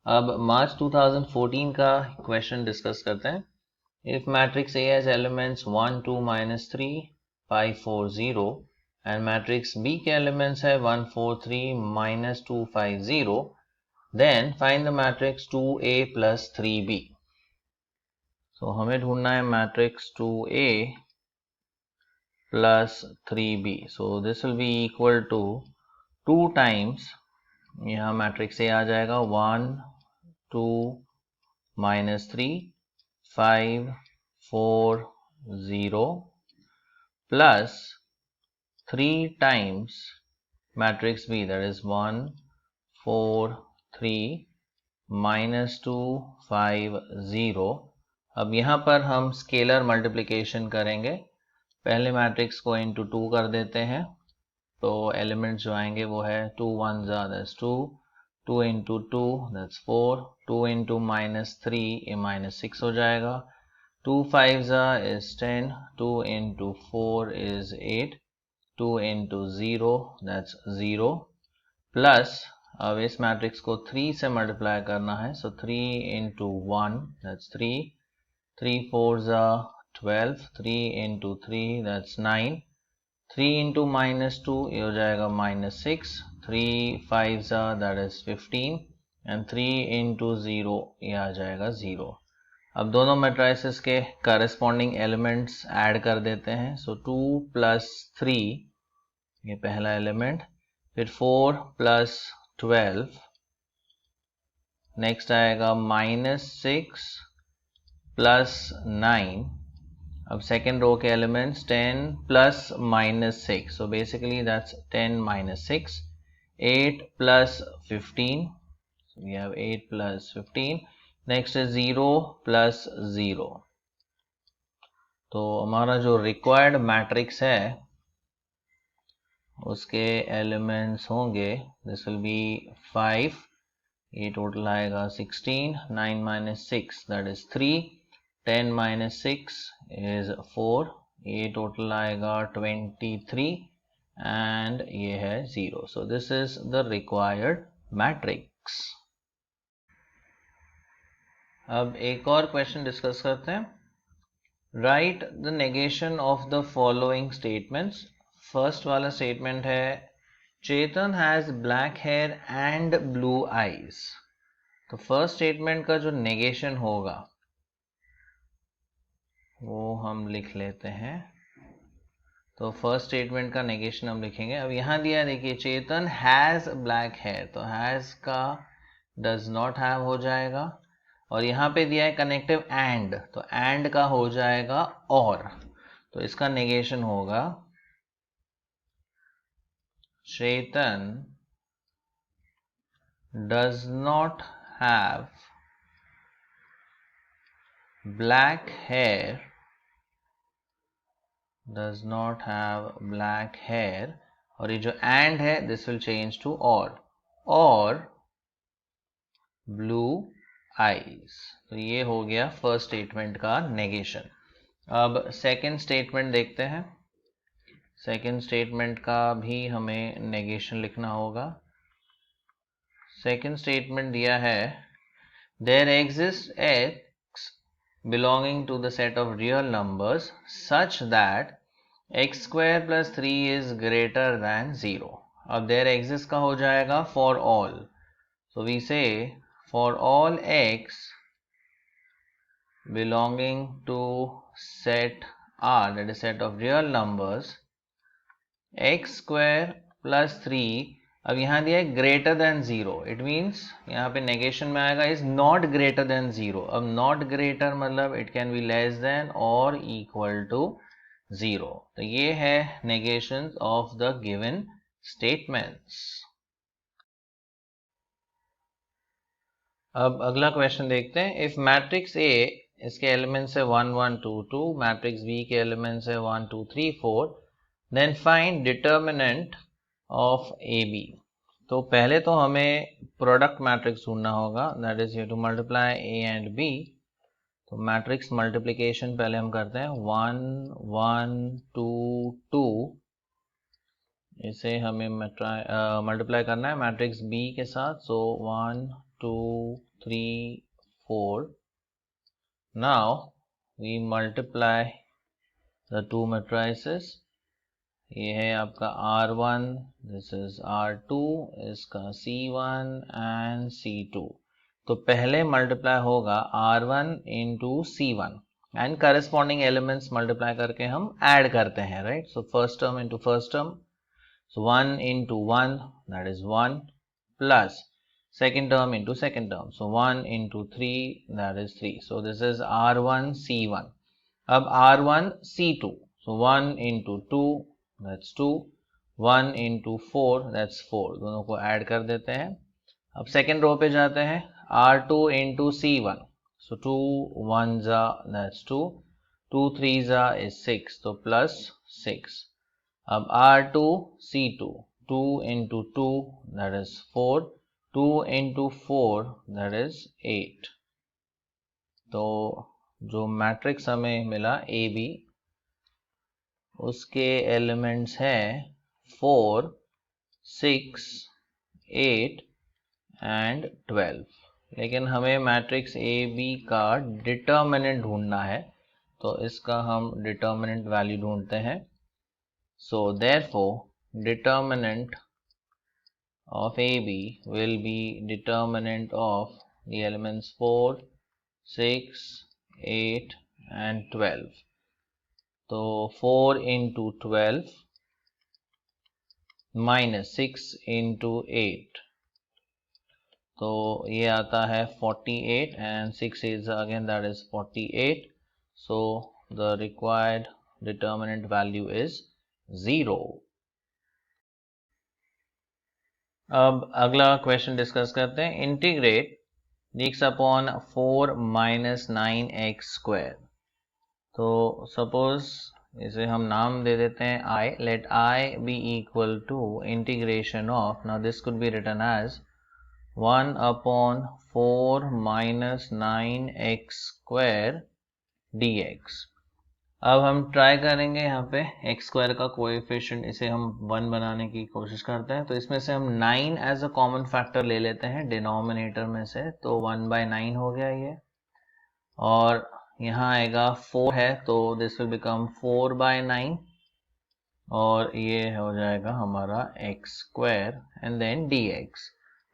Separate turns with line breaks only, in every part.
अब मार्च 2014 का question discuss करते हैं। If matrix A has elements 1 2 -3 5 4 0 and matrix B के एलिमेंट्स है 1 4 3 -2 5 0, then find the matrix 2a + 3b। तो हमें ढूंढना है matrix 2a + 3b। So this will be equal to 2 times, यहाँ मैट्रिक्स ए आ जाएगा 1 2 -3 5 4 0 plus 3 times matrix B, that is 1 4 3 -2 5 0। अब यहाँ पर हम स्केलर मल्टीप्लिकेशन करेंगे। पहले मैट्रिक्स को इंटू 2 कर देते हैं, तो एलिमेंट्स जो आएंगे वो है 2 1 दैट्स 2, 2 into 2 that's 4, 2 into -3 ये -6 हो जाएगा, 2 5s is 10, 2 into 4 is 8, 2 into 0 that's 0, plus अब इस मैट्रिक्स को 3 से मल्टीप्लाई करना है, सो 3 into 1 that's 3, 3 4s are 12, 3 into 3 that's 9, 3 into -2 ये हो जाएगा -6, 3 5s are that is 15 and 3 into 0 ये आ जाएगा 0। अब दोनों मैट्रिसेस के करस्पॉन्डिंग एलिमेंट्स ऐड कर देते हैं। सो 2 + 3 ये पहला एलिमेंट, फिर 4 + 12, नेक्स्ट आएगा -6 + 9। अब सेकेंड रो के elements 10 + -6, so basically that's 10 - 6, 8 + 15, so we have 8 + 15, next is 0 + 0। तो हमारा जो रिक्वायर्ड मैट्रिक्स है उसके एलिमेंट्स होंगे, दिस विल बी 5, ये टोटल आएगा 16, 9 - 6 that is 3, 10 - 6 is 4, ये टोटल आएगा 23 एंड ये है 0। So this is the required matrix. अब एक और क्वेश्चन डिस्कस करते हैं। Write the negation of the following statements. First वाला स्टेटमेंट है Chetan has black hair and blue eyes. तो फर्स्ट स्टेटमेंट का जो नेगेशन होगा वो हम लिख लेते हैं। तो फर्स्ट स्टेटमेंट का नेगेशन हम लिखेंगे। अब यहाँ दिया है, देखिए चेतन हैज ब्लैक हेयर, तो हैज का डज नॉट हैव हो जाएगा, और यहाँ पे दिया है कनेक्टिव एंड, तो एंड का हो जाएगा और। तो इसका नेगेशन होगा Chetan does not have black hair, does not have black hair, और ये जो and है this will change to or blue eyes। तो ये हो गया फर्स्ट स्टेटमेंट का नेगेशन। अब सेकंड स्टेटमेंट देखते हैं। सेकंड स्टेटमेंट का भी हमें नेगेशन लिखना होगा। सेकंड स्टेटमेंट दिया है there exists x belonging to the set of real numbers such that x² + 3 is greater than 0। अब there exists का हो जाएगा for all, so we say for all x belonging to set R, that is set of real numbers, x² + 3, अब यहाँ दिया है greater than 0, it means यहाँ पे नेगेशन में आएगा इज नॉट ग्रेटर देन 0। अब नॉट ग्रेटर मतलब it can be less than और इक्वल टू 0। तो ये है नेगेशंस ऑफ द गिवन स्टेटमेंट्स। अब अगला क्वेश्चन देखते हैं। इफ मैट्रिक्स ए, इसके एलिमेंट्स है 1 1 2 2, मैट्रिक्स बी के एलिमेंट्स है 1 2 3 4, then find determinant of A B. तो पहले तो हमें प्रोडक्ट मैट्रिक्स ढूंढना होगा, that is to multiply A and B. तो मैट्रिक्स मल्टीप्लिकेशन पहले हम करते हैं, 1 1 2 2, इसे हमें मल्टीप्लाई करना है मैट्रिक्स बी के साथ। सो 1 2, 3, 4. Now we multiply the two matrices. ये है आपका R1, this is R2, इसका C1 and C2. तो पहले मल्टीप्लाई होगा R1 into C1 and corresponding elements multiply करके हम ऐड करते हैं, right? So first term into first term, so 1 into 1, that is 1, plus second term into second term, so 1 into 3, that is 3. So this is R1 C1. अब R1 C2, so 1 into 2, that's 2, 1 into 4, that's 4. दोनों को add कर देते हैं. अब second row पे जाते हैं. R2 into C1, so 2 1s are, that's 2, 2 3s are is 6, so plus 6. अब R2 C2, 2 into 2, that is 4, 2 into 4, that is 8. तो जो मैट्रिक्स हमें मिला AB, उसके एलिमेंट्स हैं 4, 6, 8 एंड 12. लेकिन हमें मैट्रिक्स ए बी का डिटर्मिनेंट ढूंढना है, तो इसका हम डिटर्मिनेंट वैल्यू ढूंढते हैं. So therefore determinant of A B will be determinant of the elements 4, 6, 8 and 12. तो 4 into 12 minus 6 into 8, तो ये आता है 48 and 6 is again that is 48. So the required determinant value is 0. अब अगला क्वेश्चन डिस्कस करते हैं. Integrate x upon 4 minus 9x square. तो सपोज इसे हम नाम दे देते हैं I. Let I be equal to integration of, now this could be written as 1 upon 4 minus 9x square dx. अब हम ट्राई करेंगे यहाँ पे x स्क्वायर का कोएफिशिएंट, इसे हम 1 बनाने की कोशिश करते हैं. तो इसमें से हम 9 एज अ कॉमन फैक्टर ले लेते हैं डिनोमिनेटर में से, तो 1/9 हो गया ये. और यहाँ आएगा 4 है, तो दिस विल बिकम 4/9, और ये हो जाएगा हमारा x square and then dx.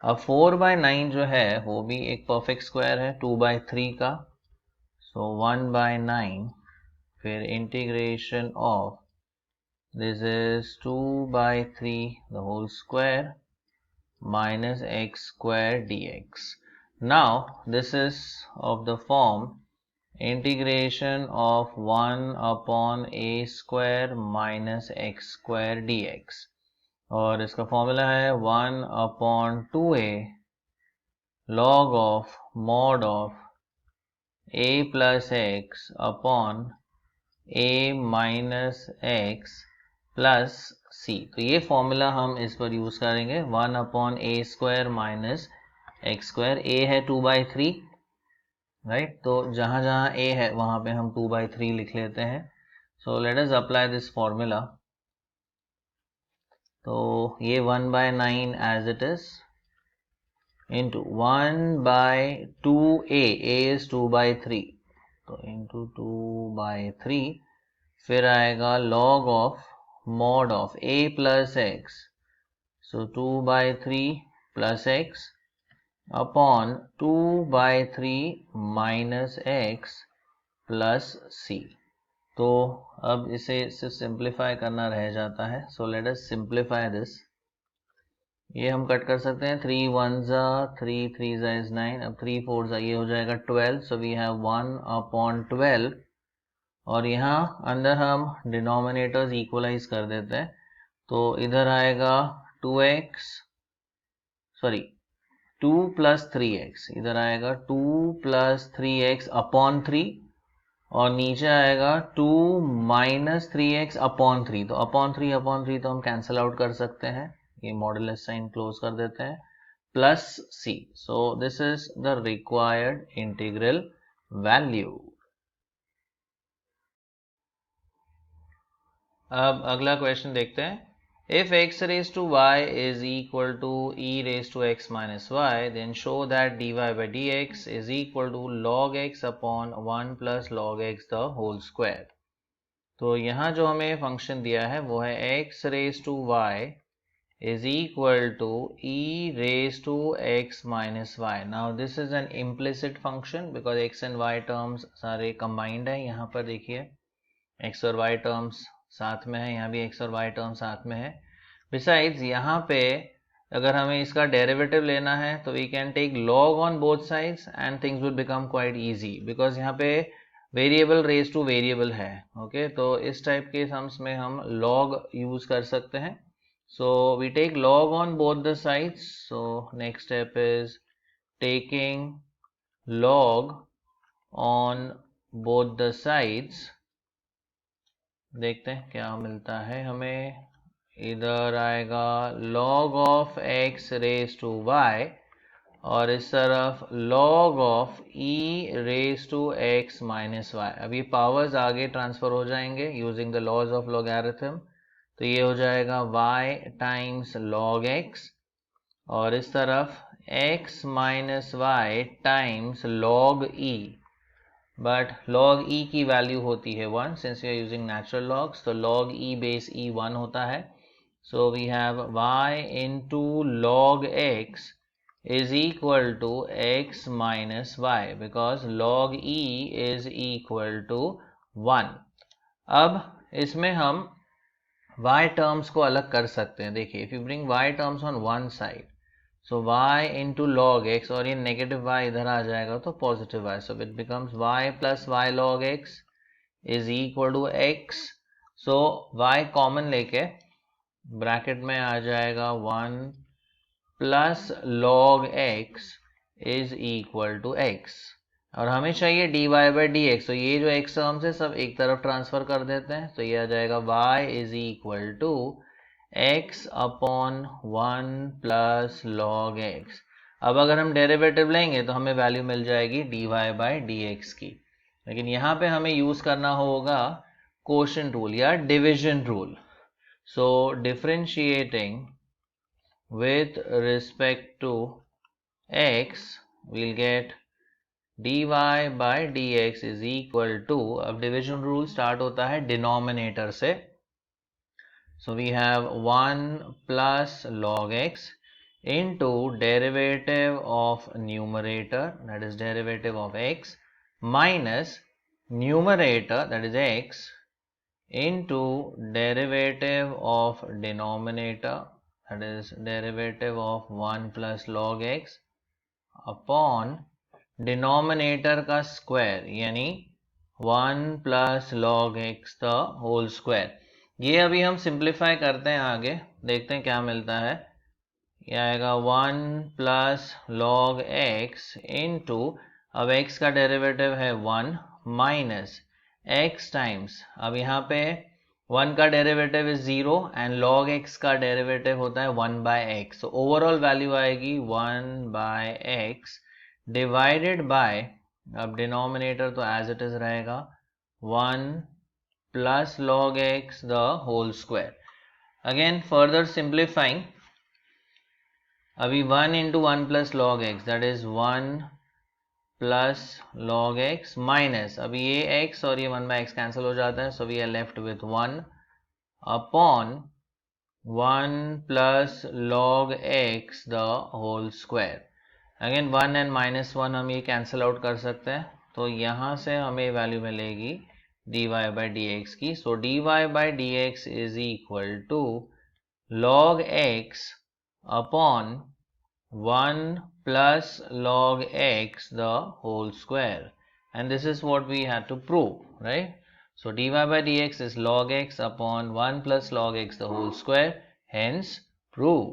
अब 4/9 जो है वो भी एक परफेक्ट स्क्वायर है 2/3 का, सो 1/9, फिर integration of this is 2/3 the whole square minus x square dx. Now this is of the form integration of 1 upon a square minus x square dx, और इसका फॉर्मूला है 1 upon 2a log of mod of a plus x upon a minus x plus c. तो ये formula हम इस पर use करेंगे. 1 upon a square minus x square, a है 2/3, राइट. तो जहां जहां a है वहां पे हम 2/3 लिख लेते हैं. So let us apply this formula. तो ये 1/9 as it is into 1/2a, a is 2/3, तो इंटू 2/3, फिर आएगा log of mod of a plus x, सो 2/3 plus x upon 2/3 minus x plus c. तो अब इसे सिंप्लीफाई करना रह जाता है. सो लेट अस सिंप्लीफाई दिस. ये हम कट कर सकते हैं. 3 1s are 3 3s is 9. अब 3 4s ये हो जाएगा 12. सो वी हैव 1 upon 12, और यहाँ अंदर हम डिनोमिनेटर्स इक्वलाइज कर देते हैं. तो इधर आएगा 2 plus 3x, इधर आएगा 2 plus 3x upon 3, और नीचे आएगा 2 minus 3x upon 3. तो upon 3 तो हम कैंसिल आउट कर सकते हैं, ये मॉडुलस साइन क्लोज कर देते हैं, plus c. So this is the required integral value. अब अगला क्वेश्चन देखते हैं. If x raised to y is equal to e raised to x minus y, then show that dy by dx is equal to log x upon 1 plus log x the whole square. तो यहाँ जो हमें function दिया है वो है x raised to y is equal to e raised to x minus y. Now this is an implicit function because x and y terms सारे combined है. यहाँ पर देखिए x और y terms साथ में है, यहाँ भी x और y terms साथ में है. Besides यहाँ पे अगर हमें इसका डेरिवेटिव लेना है तो we can take log on both sides and things will become quite easy because यहाँ पे वेरिएबल रेज टू वेरिएबल है. ओके तो इस टाइप के सम्स में हम log यूज कर सकते हैं. So we take log on both the sides. So next step is taking log on both the sides. देखते हैं क्या मिलता है हमें. इधर आएगा log of x raised to y और इस तरफ log of e raised to x minus y. अब ये पावर्स आगे ट्रांसफर हो जाएंगे using the laws of logarithm. तो ये हो जाएगा y टाइम्स log x और इस तरफ x minus y times log e. But log e की वैल्यू होती है 1 since we are using natural logs. तो log e बेस e 1 होता है. So we have y into log x is equal to x minus y because log e is equal to 1. अब इसमें हम y terms को अलग कर सकते हैं. देखिए if you bring y terms on one side so y into log x और ये नेगेटिव y इधर आ जाएगा तो positive y. So it becomes y plus y log x is equal to x. So y common लेके bracket में आ जाएगा 1 plus log x is equal to x और हमें चाहिए dy बाई डी एक्स. तो ये जो x टर्म्स है सब एक तरफ ट्रांसफर कर देते हैं. तो ये आ जाएगा y is equal to x upon 1 plus log x. अब अगर हम डेरिवेटिव लेंगे तो हमें वैल्यू मिल जाएगी dy बाई डी एक्स की. लेकिन यहाँ पे हमें यूज करना होगा कोशेंट रूल या division rule. So differentiating with respect to x we'll get dy by dx is equal to. अब डिविजन रूल स्टार्ट होता है डिनोमिनेटर से. so we have 1 plus log x into derivative of numerator that is derivative of x minus numerator that is x into derivative of denominator that is derivative of 1 plus log x upon denominator का square यानी 1 plus log x the whole square. ये अभी हम simplify करते हैं. आगे देखते हैं क्या मिलता है. ये आएगा 1 प्लस log x इंटू अब x का डेरिवेटिव है 1 माइनस x टाइम्स अब यहाँ पे 1 का derivative is 0 and log x का डेरिवेटिव होता है 1 बाय एक्स. तो ओवरऑल वैल्यू आएगी 1 बाय एक्स डिवाइडेड बाय अब डिनोमिनेटर तो एज इट इज रहेगा 1 plus log x the whole square. Again further simplifying अभी 1 into 1 plus log x that is 1 plus log x minus अभी ये x और ये 1 बाय एक्स कैंसिल हो जाता है. So we are left with 1 upon 1 plus log x the whole square. Again 1 and minus 1 हम ये कैंसिल आउट कर सकते हैं. तो यहाँ से हमें वैल्यू मिलेगी dy बाई डी एक्स की. So dy by d x is equal to log x upon 1 plus log x the whole square, and this is what we had to prove, right? So dy by dx is log x upon 1 plus log x the whole square, hence prove.